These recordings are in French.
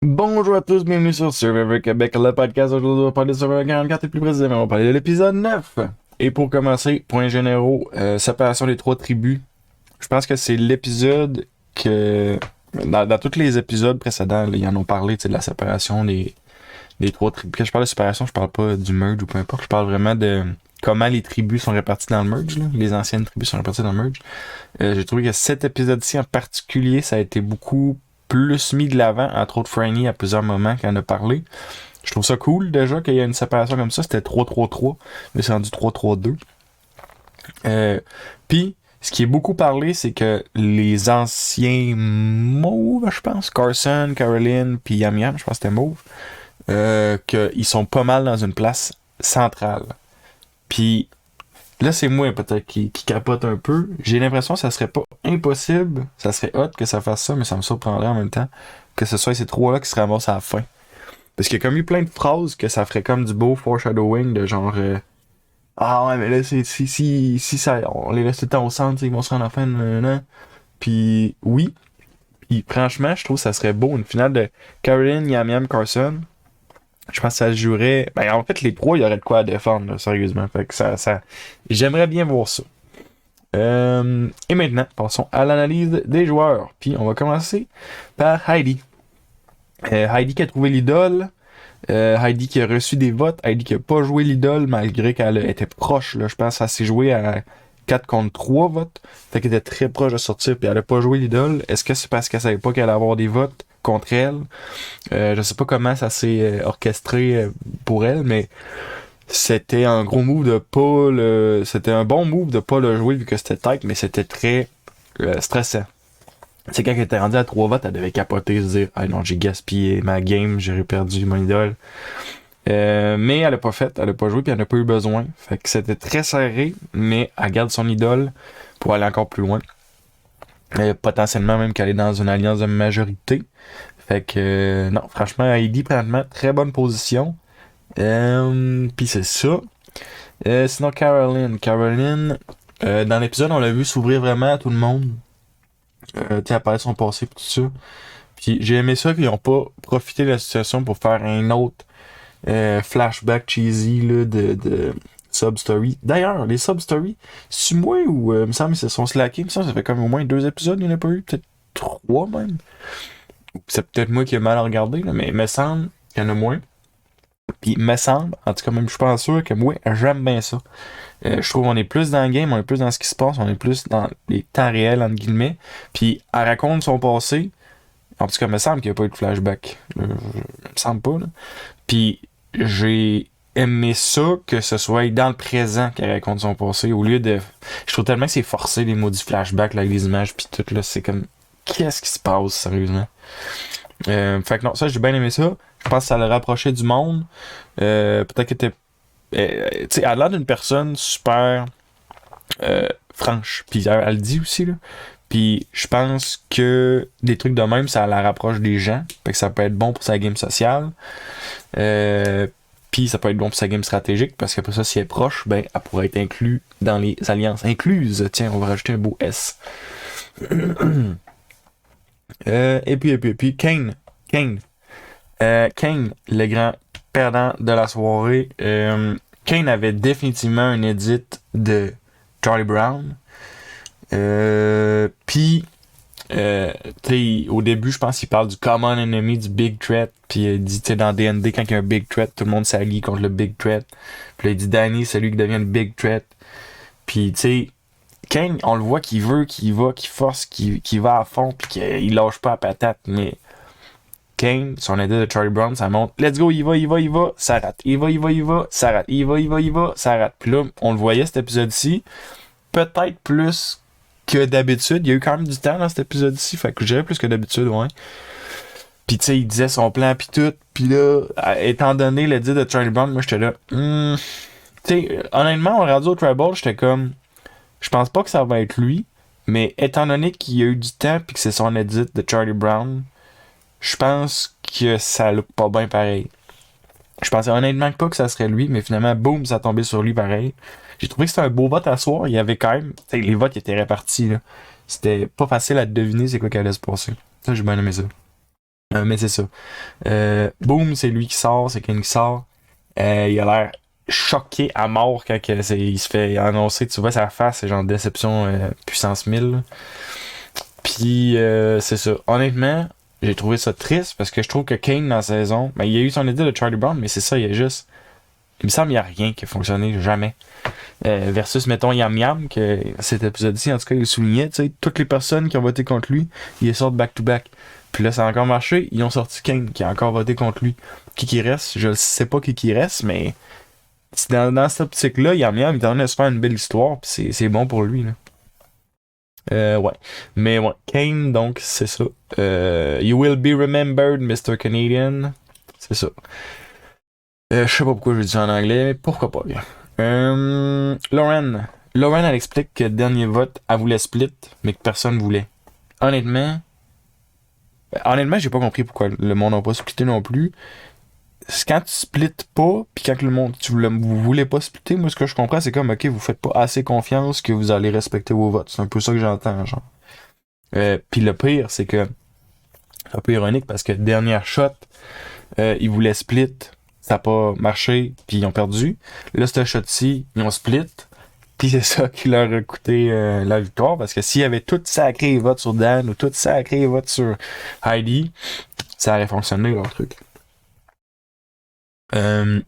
Bonjour à tous, bienvenue sur Survivor Québec, le podcast. Aujourd'hui, on va parler de Survivor 44 et plus précisément, on va parler de l'épisode 9. Et pour commencer, points généraux, séparation des trois tribus. Je pense que c'est l'épisode que... Dans tous les épisodes précédents, là, ils en ont parlé, de la séparation des trois tribus. Quand je parle de séparation, je parle pas du merge ou peu importe. Je parle vraiment de comment les tribus sont réparties dans le merge. Là. Les anciennes tribus sont réparties dans le merge. J'ai trouvé que cet épisode-ci en particulier, ça a été beaucoup plus mis de l'avant, entre autres Franny à plusieurs moments quand on a parlé. Je trouve ça cool déjà qu'il y ait une séparation comme ça. C'était 3-3-3, mais c'est rendu 3-3-2. Puis, ce qui est beaucoup parlé, c'est que les anciens Mauves, je pense, Carson, Caroline, puis Yam Yam, je pense que c'était Mauve, qu'ils sont pas mal dans une place centrale. Puis, là, c'est moi peut-être qui capote un peu. J'ai l'impression que ça serait pas impossible, ça serait hot que ça fasse ça, mais ça me surprendrait en même temps que ce soit ces trois-là qui se ramassent à la fin. Parce qu'il y a comme eu plein de phrases que ça ferait comme du beau foreshadowing de genre ah ouais, mais là, si ça, on les laisse tout le temps au centre, ils vont se rendre à la fin, nanana. Puis oui, puis franchement, je trouve que ça serait beau, une finale de Caroline, Yam Yam, Carson. Je pense que ça se jouerait. Ben, en fait, les trois, il y aurait de quoi à défendre, là, sérieusement. Fait que ça. J'aimerais bien voir ça. Et maintenant, passons à l'analyse des joueurs. Puis on va commencer par Heidi. Heidi qui a trouvé l'idole. Heidi qui a reçu des votes. Heidi qui a pas joué l'idole malgré qu'elle était proche. Là. Je pense que ça s'est joué à 4 contre 3 votes. Fait qu'elle était très proche de sortir. Puis elle a pas joué l'idole. Est-ce que c'est parce qu'elle savait pas qu'elle allait avoir des votes contre elle? Je sais pas comment ça s'est orchestré pour elle, mais c'était un gros move de pas le. C'était un bon move de pas le jouer vu que c'était tight, mais c'était très stressant. C'est quand elle était rendue à 3 votes, elle devait capoter, se dire ah non, j'ai gaspillé ma game, j'ai perdu mon idole. Mais elle a pas fait, elle a pas joué, puis elle n'a pas eu besoin. Fait que c'était très serré, mais elle garde son idole pour aller encore plus loin. Potentiellement même qu'elle est dans une alliance de majorité. Fait que non, franchement, Heidi, présentement, très bonne position. Puis c'est ça. Sinon, Caroline, dans l'épisode, on l'a vu s'ouvrir vraiment à tout le monde. Tu sais, apparaître son passé pis tout ça. Puis j'ai aimé ça qu'ils ont pas profité de la situation pour faire un autre flashback cheesy là, de sub-story. D'ailleurs, les sub-stories, c'est moi ou me semble qu'ils se sont slackés. Ça fait comme au moins 2 épisodes, il n'y en a pas eu. Peut-être 3 même. C'est peut-être moi qui ai mal regardé, là, mais il me semble qu'il y en a moins. Puis il me semble, en tout cas même je suis pas sûr que moi j'aime bien ça. Je trouve qu'on est plus dans le game, on est plus dans ce qui se passe, on est plus dans les temps réels entre guillemets. Puis elle raconte son passé. En tout cas, il me semble qu'il n'y a pas eu de flashback. Il me semble pas. Là. Puis j'ai aimé ça que ce soit dans le présent qu'elle raconte son passé au lieu de. Je trouve tellement que c'est forcé les maudits flashbacks là, avec les images puis tout là, c'est comme qu'est-ce qui se passe sérieusement. Fait que non, ça j'ai bien aimé ça. Je pense que ça le rapprochait du monde. Peut-être que t'es. Tu sais, elle a l'air d'une personne super franche. Puis elle le dit aussi, là. Puis je pense que des trucs de même, ça la rapproche des gens. Fait que ça peut être bon pour sa game sociale. Puis ça peut être bon pour sa game stratégique. Parce qu'après ça, si elle est proche, ben, elle pourrait être inclue dans les alliances incluses. Tiens, on va rajouter un beau S. Et puis, Kane. Kane. Kane, le grand perdant de la soirée. Kane avait définitivement un edit de Charlie Brown. Puis, au début, je pense qu'il parle du common enemy, du big threat. Puis il dit, dans D&D, quand il y a un big threat, tout le monde s'allie contre le big threat. Puis là, il dit, Danny, c'est lui qui devient le big threat. Puis, tu sais, Kane, on le voit qu'il veut, qu'il va, qu'il force, qu'il va à fond, puis qu'il lâche pas la patate. Mais Kane, son idée de Charlie Brown, ça montre, let's go, il va, ça rate. Il va, ça rate. Il va, ça rate. Puis là, on le voyait cet épisode-ci, peut-être plus que d'habitude. Il y a eu quand même du temps dans cet épisode-ci, fait que je dirais plus que d'habitude, ouais. Puis tu sais, il disait son plan pis tout, pis là, étant donné le dit de Charlie Brown, moi j'étais là, tu sais, honnêtement, on rendu au Tribal, j'étais comme, je pense pas que ça va être lui, mais étant donné qu'il y a eu du temps pis que c'est son edit de Charlie Brown, je pense que ça look pas bien pareil. Je pensais honnêtement pas que ça serait lui, mais finalement, boum, ça a tombé sur lui pareil. J'ai trouvé que c'était un beau vote à soir. Il y avait quand même. Les votes étaient répartis. Là. C'était pas facile à deviner c'est quoi qui allait se passer. Ça, j'ai bien aimé ça. Mais c'est ça. Boom, c'est lui qui sort, c'est Kane qui sort. Il a l'air choqué à mort quand il se fait annoncer. Tu vois sa face, c'est genre déception puissance 1000. Là. Puis c'est ça. Honnêtement, j'ai trouvé ça triste parce que je trouve que Kane dans la saison, ben, il y a eu son idée de Charlie Brown, mais c'est ça, il y a juste. Il me semble qu'il n'y a rien qui a fonctionné, jamais. Versus, mettons, Yam Yam, que cet épisode-ci, en tout cas, il soulignait, tu sais, toutes les personnes qui ont voté contre lui, ils sortent back-to-back. Puis là, ça a encore marché, ils ont sorti Kane, qui a encore voté contre lui. Qui reste, je sais pas qui reste, mais dans cette optique-là, Yam Yam, il est en train de se faire une belle histoire, puis c'est bon pour lui, là. Ouais. Mais ouais, Kane, donc, c'est ça. You will be remembered, Mr. Canadian. C'est ça. Je sais pas pourquoi je dis ça en anglais, mais pourquoi pas, bien. Lauren. Lauren, elle explique que le dernier vote, elle voulait split, mais que personne voulait. Honnêtement, j'ai pas compris pourquoi le monde n'a pas splitté non plus. C'est quand tu splits pas, puis quand le monde, vous voulez pas splitter, moi ce que je comprends, c'est comme, ok, vous faites pas assez confiance que vous allez respecter vos votes. C'est un peu ça que j'entends, genre. Puis le pire, c'est que, c'est un peu ironique parce que dernière shot, ils voulaient split, ça n'a pas marché, puis ils ont perdu. Là, ce shot-ci, ils ont split, puis c'est ça qui leur a coûté la victoire, parce que s'ils avaient tout sacré les votes sur Dan ou tout sacré les votes sur Heidi, ça aurait fonctionné leur truc. Euh,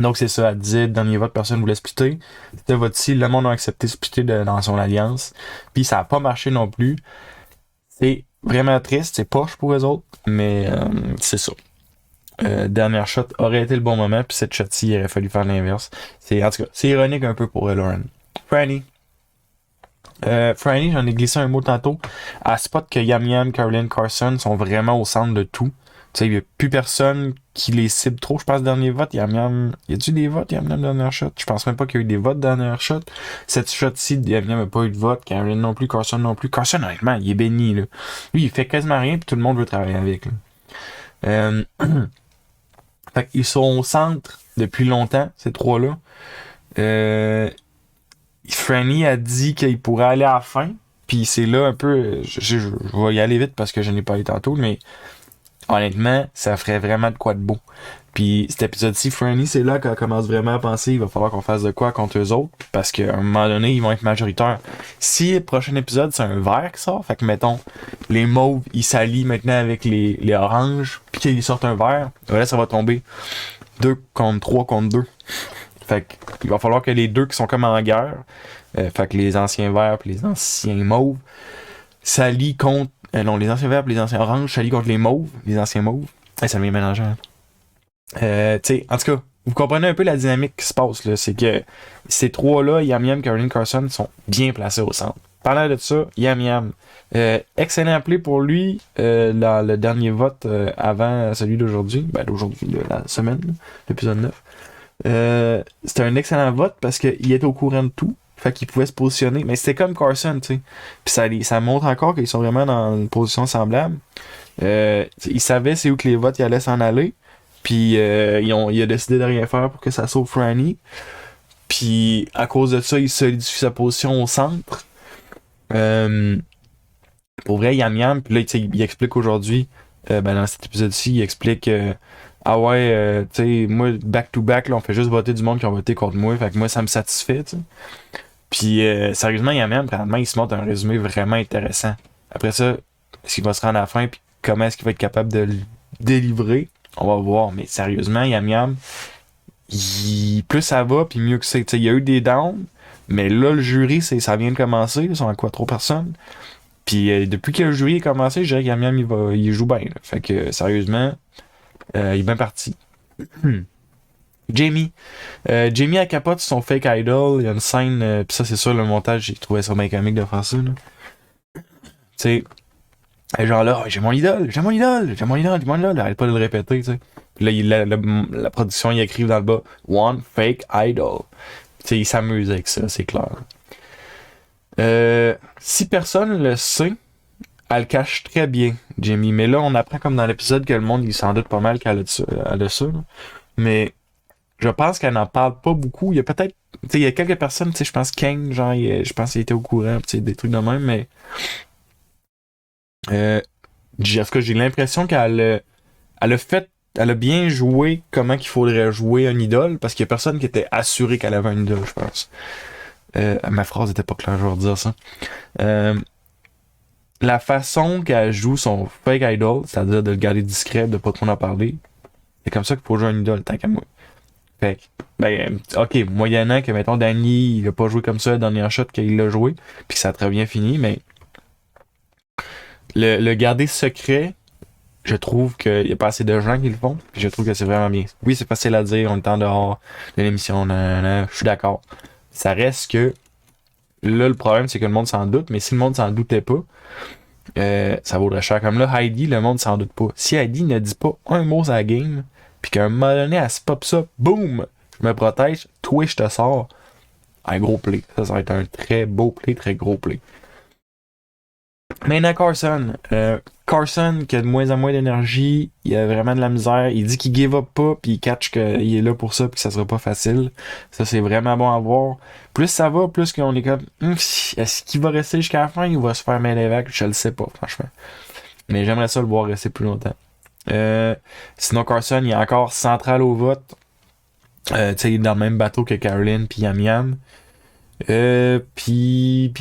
Donc c'est ça, elle disait, dernier vote, personne voulait splitter. C'était vote-ci, le monde a accepté de splitter dans son alliance. Puis ça a pas marché non plus. C'est vraiment triste, c'est poche pour eux autres, mais c'est ça. Dernière shot aurait été le bon moment, puis cette shot-ci, il aurait fallu faire l'inverse. En tout cas, c'est ironique un peu pour Lauren. Franny. Franny, j'en ai glissé un mot tantôt. À spot que Yam Yam, Caroline, Carson sont vraiment au centre de tout. Tu sais, il n'y a plus personne qui les cible trop. Je pense, dernier vote, Yam Yam. Y a-tu des votes, Yam Yam, dernière shot? Je pense même pas qu'il y a eu des votes, dernière shot. Cette shot-ci, Yam Yam n'a pas eu de vote. Caroline non plus, Carson non plus. Carson, honnêtement, il est béni, là. Lui, il fait quasiment rien, puis tout le monde veut travailler avec, là. Fait qu'ils sont au centre depuis longtemps, ces trois-là. Franny a dit qu'il pourrait aller à la fin. Puis c'est là un peu. Je vais y aller vite parce que je n'ai pas eu tantôt, mais honnêtement, ça ferait vraiment de quoi de beau. Puis cet épisode-ci, Franny, c'est là qu'elle commence vraiment à penser il va falloir qu'on fasse de quoi contre eux autres. Parce qu'à un moment donné, ils vont être majoritaires. Si le prochain épisode, c'est un vert qui sort, fait que mettons, les mauves, ils s'allient maintenant avec les oranges, puis qu'ils sortent un vert, là, ça va tomber 2 contre 3 contre 2. Fait qu'il va falloir que les deux qui sont comme en guerre, fait que les anciens verts et les anciens mauves, s'allient contre. Non, les anciens verts et les anciens oranges s'allient contre les mauves, les anciens mauves. Ça devient mélangeant. Tu sais, en tout cas, vous comprenez un peu la dynamique qui se passe, là. C'est que ces trois-là, Yam Yam, Caroline, Carson, sont bien placés au centre. Parlant de ça, Yam Yam. Excellent play pour lui. Le dernier vote avant celui d'aujourd'hui. Ben, d'aujourd'hui, la semaine, l'épisode 9. C'était un excellent vote parce qu'il était au courant de tout. Fait qu'il pouvait se positionner. Mais c'était comme Carson, tu sais. Puis ça montre encore qu'ils sont vraiment dans une position semblable. Ils savaient c'est où que les votes y allaient s'en aller. Puis il a décidé de rien faire pour que ça sauve Franny. Puis à cause de ça, il solidifie sa position au centre. Pour vrai, Yam Yam, puis là, il explique aujourd'hui, dans cet épisode-ci, il explique ah ouais, tu sais, moi, back-to-back, là, on fait juste voter du monde qui ont voté contre moi, fait que moi, ça me satisfait, tu sais. Puis, sérieusement, Yam Yam, présentement, il se montre un résumé vraiment intéressant. Après ça, est-ce qu'il va se rendre à la fin, puis comment est-ce qu'il va être capable de le délivrer, on va voir. Mais sérieusement, Yam Yam, plus ça va, puis mieux que c'est. Tu sais, il y a eu des downs, mais là, le jury, ça vient de commencer, ils sont à quoi, 3 personnes. Puis, depuis que le jury a commencé, je dirais que Yam Yam, il joue bien, là. Fait que, sérieusement, il est bien parti. Jamie. Jamie a capote son fake idol. Il y a une scène, pis ça c'est sûr le montage, j'ai trouvé ça bien comique de faire ça. Tu sais, genre là, oh, j'ai mon idole, j'ai mon idole, j'ai mon idole, j'ai mon idole. Arrête pas de le répéter, tu sais. Là, la production, il écrive dans le bas One fake idol. Tu sais, il s'amuse avec ça, c'est clair. Si personne le sait, elle le cache très bien, Jamie. Mais là, on apprend comme dans l'épisode que le monde, il s'en doute pas mal qu'elle a ça. Elle a ça là. Mais je pense qu'elle n'en parle pas beaucoup. Il y a peut-être. Tu sais, il y a quelques personnes, tu sais, je pense Kang, genre, je pense qu'il était au courant, tu sais, des trucs de même, mais. En tout cas, j'ai l'impression elle a bien joué comment qu'il faudrait jouer un idole, parce qu'il y a personne qui était assuré qu'elle avait un idole, je pense. Ma phrase était pas claire, je vais redire ça. Euh, la façon qu'elle joue son fake idol, c'est-à-dire de le garder discret, de pas trop en parler, c'est comme ça qu'il faut jouer un idole, tant qu'à moi. Fait que, ben, ok, moyennant que, mettons, Danny, il a pas joué comme ça le dernier shot qu'il l'a joué, puis ça a très bien fini, mais le garder secret, je trouve qu'il y a pas assez de gens qui le font, puis je trouve que c'est vraiment bien. Oui, c'est facile à dire, on est en dehors de l'émission, je suis d'accord. Ça reste que, là, le problème, c'est que le monde s'en doute, mais si le monde s'en doutait pas, ça vaudrait cher. Comme là, Heidi, le monde s'en doute pas. Si Heidi ne dit pas un mot sur la game, puis qu'à un moment donné, elle se pop ça, boum, je me protège, toi, je te sors, un gros play. Ça va être un très beau play, très gros play. Maintenant, Carson. Carson, qui a de moins en moins d'énergie, il a vraiment de la misère. Il dit qu'il give up pas, puis il catch qu'il est là pour ça, puis que ça sera pas facile. Ça, c'est vraiment bon à voir. Plus ça va, plus qu'on est comme, est-ce qu'il va rester jusqu'à la fin? Il va se faire mêler avec? Je le sais pas, franchement. Mais j'aimerais ça le voir rester plus longtemps. Sinon, Carson, il est encore central au vote. Tu sais, il est dans le même bateau que Caroline puis Yam Yam. Puis,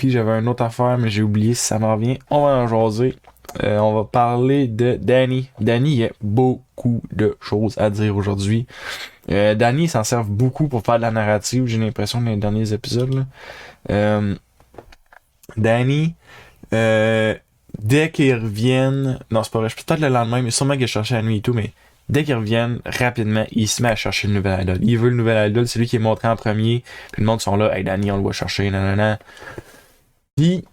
j'avais une autre affaire, mais j'ai oublié si ça m'en revient. On va en jaser. On va parler de Danny. Danny, il y a beaucoup de choses à dire aujourd'hui. Danny s'en sert beaucoup pour faire de la narrative, j'ai l'impression, dans les derniers épisodes. Là. Danny, dès qu'ils reviennent... Non, c'est pas vrai, peut-être le lendemain, mais sûrement qu'il a cherché la nuit et tout, mais dès qu'ils reviennent, rapidement, il se met à chercher le nouvel idol. Il veut le nouvel idol, c'est lui qui est montré en premier, puis le monde sont là, hey Danny, on le va chercher, nanana. Puis,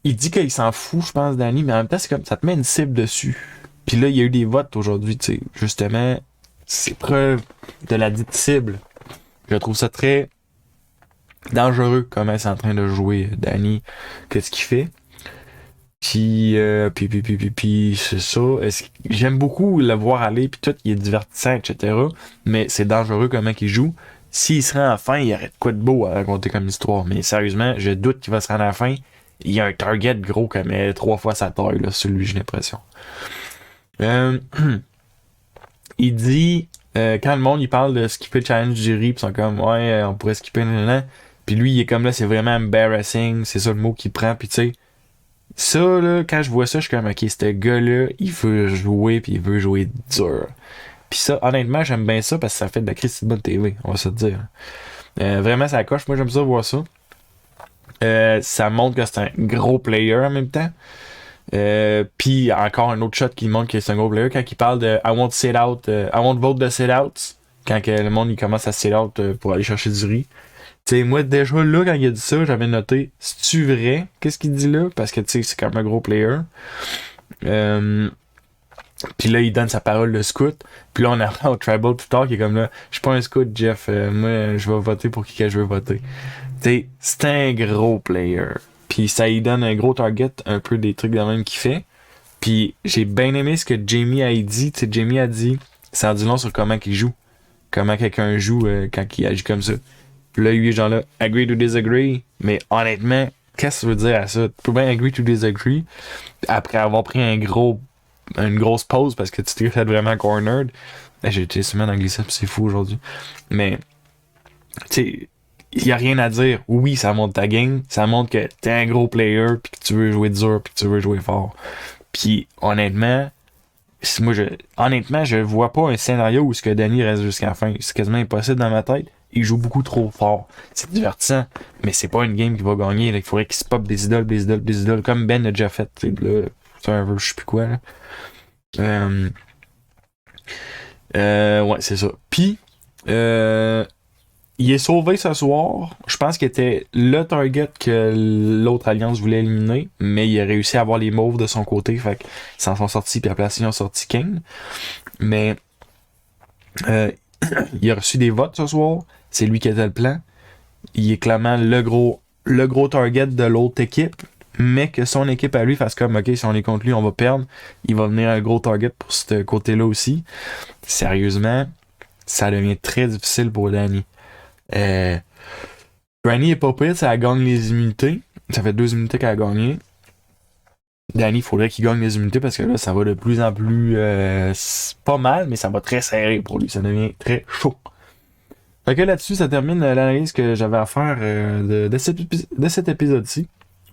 il dit qu'il s'en fout, je pense, Danny, mais en même temps, c'est comme, ça te met une cible dessus. Puis là, il y a eu des votes aujourd'hui, tu sais, justement, c'est preuve de la dite cible. Je trouve ça très dangereux, comment c'est en train de jouer Danny, qu'est-ce qu'il fait. Puis, c'est ça. J'aime beaucoup le voir aller, puis tout, il est divertissant, etc. Mais c'est dangereux comment il joue. S'il se rend à la fin, il y aurait de quoi de beau à raconter comme histoire. Mais sérieusement, je doute qu'il va se rendre à la fin. Il y a un target gros comme 3 fois sa taille, là, celui, j'ai l'impression. Il dit, quand le monde il parle de skipper le challenge du jury, pis ils sont comme, ouais, on pourrait skipper, nanana. Puis lui, il est comme là, c'est vraiment embarrassing, c'est ça le mot qu'il prend, puis tu sais. Ça, là, quand je vois ça, je suis comme, ok, ce gars-là, il veut jouer, puis il veut jouer dur. Puis ça, honnêtement, j'aime bien ça parce que ça fait de la crise de bonne TV, on va se le dire. Vraiment, ça coche. Moi, j'aime ça voir ça. Ça montre que c'est un gros player en même temps. Puis encore un autre shot qui montre que c'est un gros player quand il parle de I won't sit out, I won't vote the sit outs. Quand que le monde il commence à sit out pour aller chercher du riz. Tu sais, moi, déjà là, quand il a dit ça, j'avais noté, c'est-tu vrai? Qu'est-ce qu'il dit là? Parce que, tu sais, c'est quand même un gros player. Puis là, il donne sa parole de scout. Puis là, on apprend au Tribal plus tard, qui est comme là, je suis pas un scout, Jeff. Moi, je vais voter pour qui que je veux voter. Tu sais, c'est un gros player. Puis ça lui donne un gros target, un peu des trucs de même qu'il fait. Puis j'ai bien aimé ce que Jamie a dit. Tu sais, Jamie a dit, ça en dit long sur comment il joue. Comment quelqu'un joue quand il agit comme ça. Puis là, lui, genre là, agree to disagree. Mais honnêtement, qu'est-ce que tu veux dire à ça? Tu peux bien agree to disagree après avoir pris une grosse pause parce que tu t'es fait vraiment cornered. J'ai été semaine anglicisme, c'est fou aujourd'hui. Mais, tu sais, il n'y a rien à dire. Oui, ça montre ta game. Ça montre que t'es un gros player puis que tu veux jouer dur puis que tu veux jouer fort. Puis, honnêtement, je vois pas un scénario où ce que Danny reste jusqu'à la fin. C'est quasiment impossible dans ma tête. Il joue beaucoup trop fort. C'est divertissant, mais c'est pas une game qui va gagner. Là. Il faudrait qu'il se pop des idoles, comme Ben a déjà fait. Là, c'est un je sais plus quoi. Là. Ouais, c'est ça. Puis, il est sauvé ce soir. Je pense qu'il était le target que l'autre alliance voulait éliminer, mais il a réussi à avoir les mauves de son côté. Fait qu'ils s'en sont sortis, puis à la place, ils ont sorti King. Mais, il a reçu des votes ce soir. C'est lui qui était le plan. Il est clairement le gros target de l'autre équipe, mais que son équipe à lui fasse comme, ok, si on est contre lui, on va perdre. Il va venir un gros target pour ce côté-là aussi. Sérieusement, ça devient très difficile pour Danny. Granny est pas pire, ça gagne les immunités. Ça fait 2 immunités qu'elle a gagné. Danny, il faudrait qu'il gagne des immunités parce que là, ça va de plus en plus pas mal, mais ça va très serré pour lui. Ça devient très chaud. Fait que là-dessus, ça termine l'analyse que j'avais à faire de cet épisode-ci.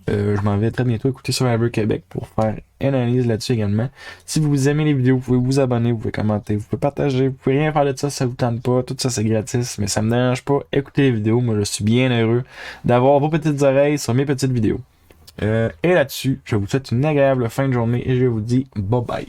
Je m'en vais très bientôt écouter Survivor Québec pour faire une analyse là-dessus également. Si vous aimez les vidéos, vous pouvez vous abonner, vous pouvez commenter, vous pouvez partager, vous pouvez rien faire de ça si ça vous tente pas. Tout ça, c'est gratis, mais ça me dérange pas. Écoutez les vidéos. Moi, je suis bien heureux d'avoir vos petites oreilles sur mes petites vidéos. Et là-dessus, je vous souhaite une agréable fin de journée et je vous dis bye bye.